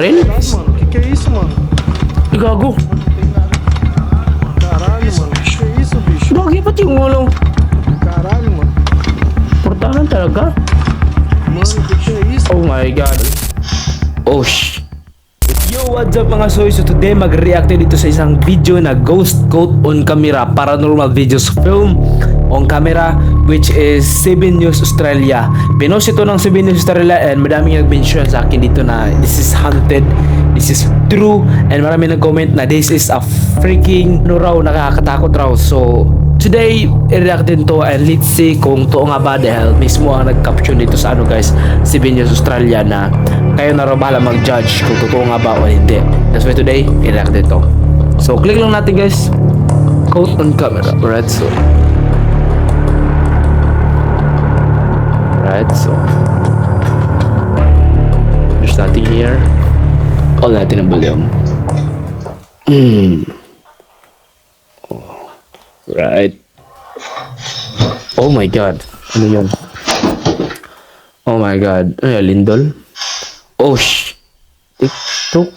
Rin? Mano, que é isso, mano? Gago. Caralho, mano, que é isso, bicho? Gagi pati yung ulo. Caralho, mano. Portahan talaga. Mano, que é isso? Oh my god. Oh sh. Yo, what's up mga soy? So today mag-react dito sa isang video na Ghost Caught on Camera Paranormal Videos Film on Camera, which is 7 News Australia. Pinost ito ng 7 News Australia and madaming nag-mention sa akin dito na this is haunted, this is true, and marami nag-comment na this is a freaking no raw, nakakatakot raw. So today, i-react din to and let's see kung to nga ba dahil mismo ang nag-caption dito sa ano guys, 7 News Australia na kayo na raw bahala mag-judge kung totoo nga ba o hindi. That's why today, i-react din to. So click lang natin guys, Caught on Camera, right? So there's nothing here. All natin ang volume. Right. Oh my god. Ano yun? Oh my god. Ano yan, Lindol? Oh sh. TikTok.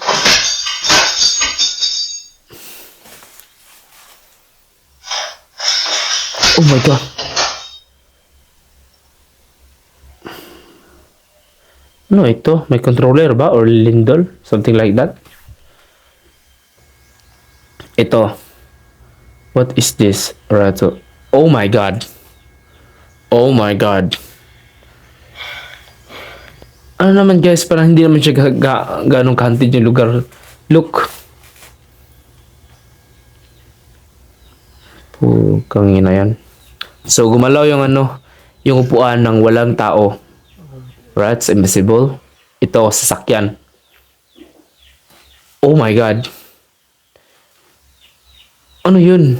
Oh my god. Ano ito? May controller ba? Or Lindol? Something like that? Ito. What is this? Alright, so. Oh my god. Oh my god. Ano naman guys, parang hindi naman siya ganong ka-haunted yung lugar. Look. Pukang ina yan. So, gumalaw yung ano, yung upuan ng walang tao. Right? It's invisible. Ito, sasakyan. Oh my god. Ano yun?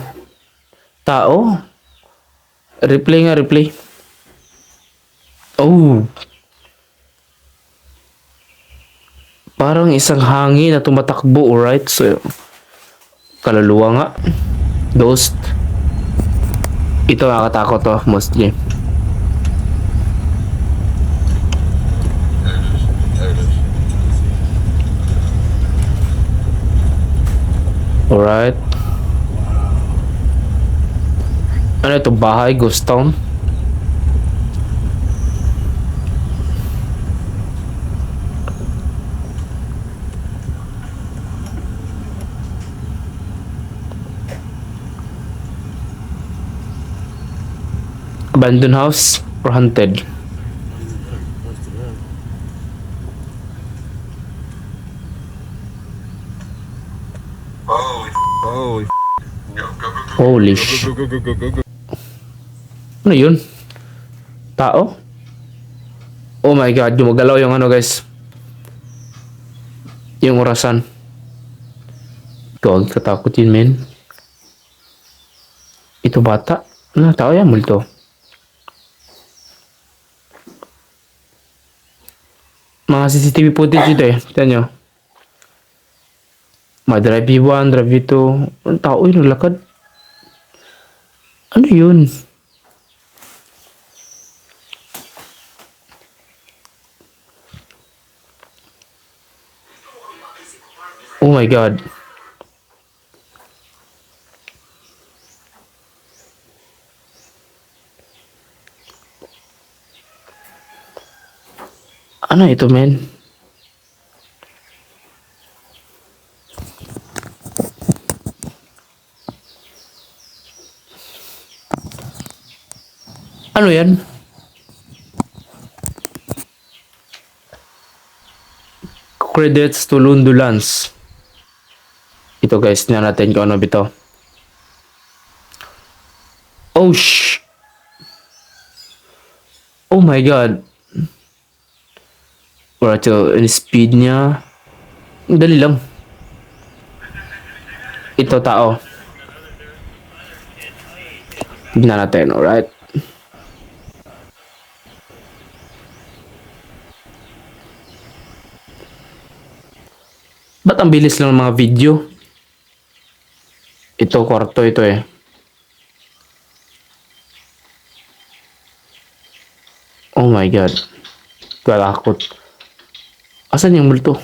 Tao? Replay nga, replay. Oh. Parang isang hangin na tumatakbo, right? So, kaluluwa nga. Ghost. Ito nakakatakot to, mostly. Alright. Ano ito? Bahay? Ghost town? Abandoned house or haunted? Holy sh... Ano yun? Tao? Oh my god, gumagalaw yung ano guys. Yung orasan. God, katakot yun men. Ito bata? Ano, tao yan, multo. Mga CCTV footage ito eh. Tignan nyo. May drive V1, drive V2. Ang tao yun, naglakad. Ano yun? Oh my god. Ano ito, men? Ano yan? Credits to Lundulans. Ito guys, tingnan natin kung ano bito. Oh sh... Oh my god. Alright, so, in speed niya. Dali lang. Ito tao. Tignan natin, alright? Ba't ang bilis lang ng mga video? Ito, kwarto ito eh. Oh my god. Galakot. Asan yung multo?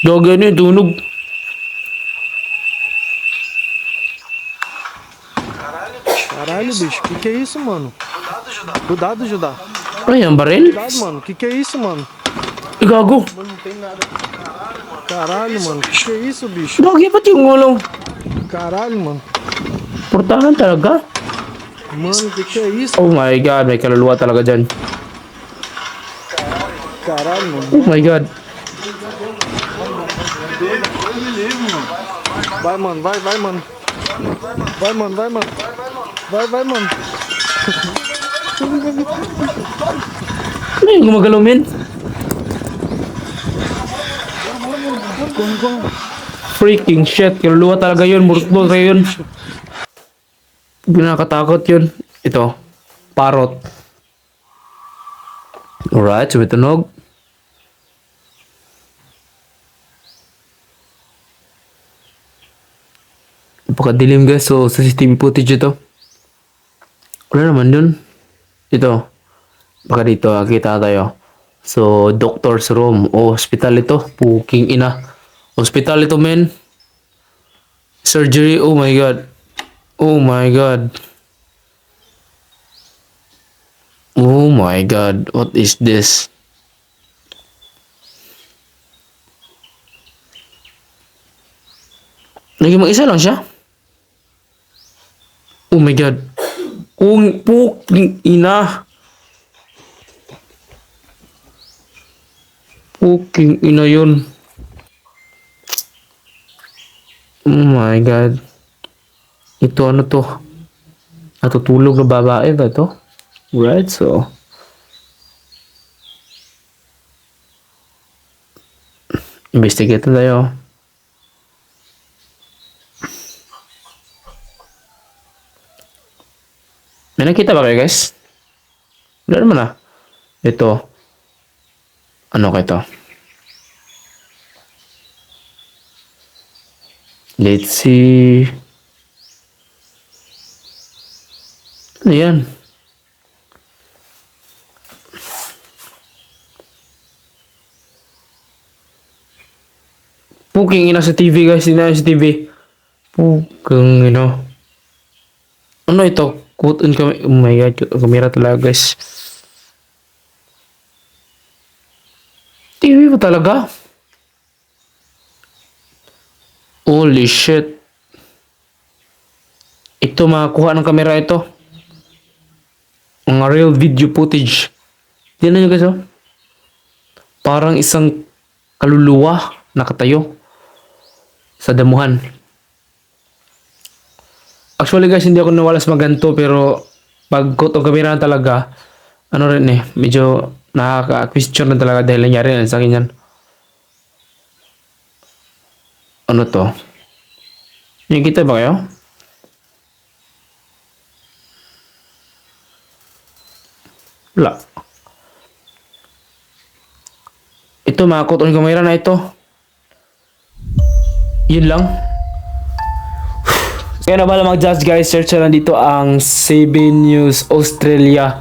Gaga na yung tunog. Caralho, bicho. Que é isso, mano? Cuidado, Judá. Ay, ang baril? Cuidado, mano. Que é isso, mano? Ay, gago. Caralho, mano. Que é isso, bicho? Gagi, ba't yung ulo? Caralho, mano. Portahan talaga? Mano, que é isso? Oh my god, may kaluluwa talaga dyan. Caralho, mano. Oh my god. Vai, mano. Vai, vai, mano. Vai, mano. Vai, mano. Vai, vai, mano. Ano yung gumagalaw, men? Freaking shit, kaluluwa talaga yun, murutbol kayo yun. Pinakatakot yun. Ito, parot. Alright, sumitunog. Napakadilim guys, so CCTV footage ito. Wala naman dun. Ito. Baka dito, kita tayo. So, doctor's room. O, hospital ito. Puking ina. Hospital ito, men. Surgery. Oh my god. Oh my god. Oh my god. What is this? Naging mag-isa lang siya? Oh my god. Kung puking ina. Puking ina yun. Oh my god. Ito ano to? Natutulog na babae ba to? Right, so. Investigate na tayo. May nakita ba kayo guys? Wala naman ah. Ito. Ano ka ito? Let's see. Ano yan? Puking ina sa TV guys. Hindi na sa TV. Puking ina. Ano ito? Quote on camera. Oh my god. Kamera talaga guys. TV ba talaga? Holy shit. Ito makakuha ng kamera ito. Mga real video footage. Tingnan nyo guys oh. Parang isang kaluluwa nakatayo sa damuhan. Actually guys, hindi ako nawala sa maganto pero pag quote on camera talaga, ano rin eh, medyo nakaka-question na talaga dahil nangyari na sa akin yan. Ano to? Nakikita ba kayo? Wala. Ito mga quote on camera na ito. Yun lang. Kaya na pala mag-judge guys, search na dito ang 7 News Australia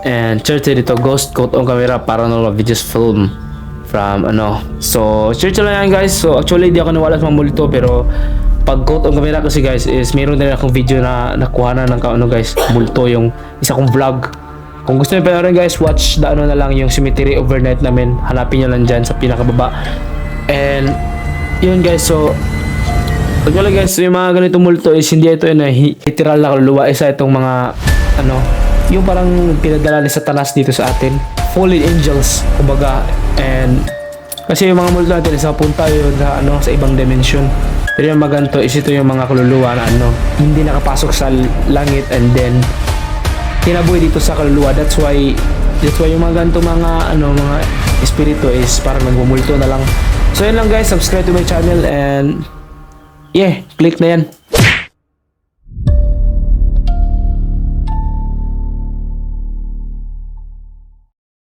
and search dito Ghost Quote on Camera Paranormal Videos Film from ano. So search lang yan guys. So actually di ako nawala sa mga multo pero pag quote on camera kasi guys is meron din akong video na nakuha na ng ano guys, multo yung isa kong vlog. Kung gusto niyo panoorin guys, watch the ano na lang yung cemetery overnight namin. Hanapin niyo lang dyan sa pinakababa. And yun guys, so actually guys, yung mga ganitong multo is hindi ito na literal na kaluluwa. Isa itong mga ano, yung parang pinadala ni Satanas dito sa atin. Fallen angels, kumbaga. And kasi yung mga multo natin is punta yun sa ano, sa ibang dimension. Pero yung mga ganito is ito yung mga kaluluwa na ano, hindi nakapasok sa langit and then tinaboy dito sa kaluluwa. That's why yung mga ganito mga ano, mga espiritu is parang nagmumulto na lang. So yun lang guys, subscribe to my channel and yeah, click na yan.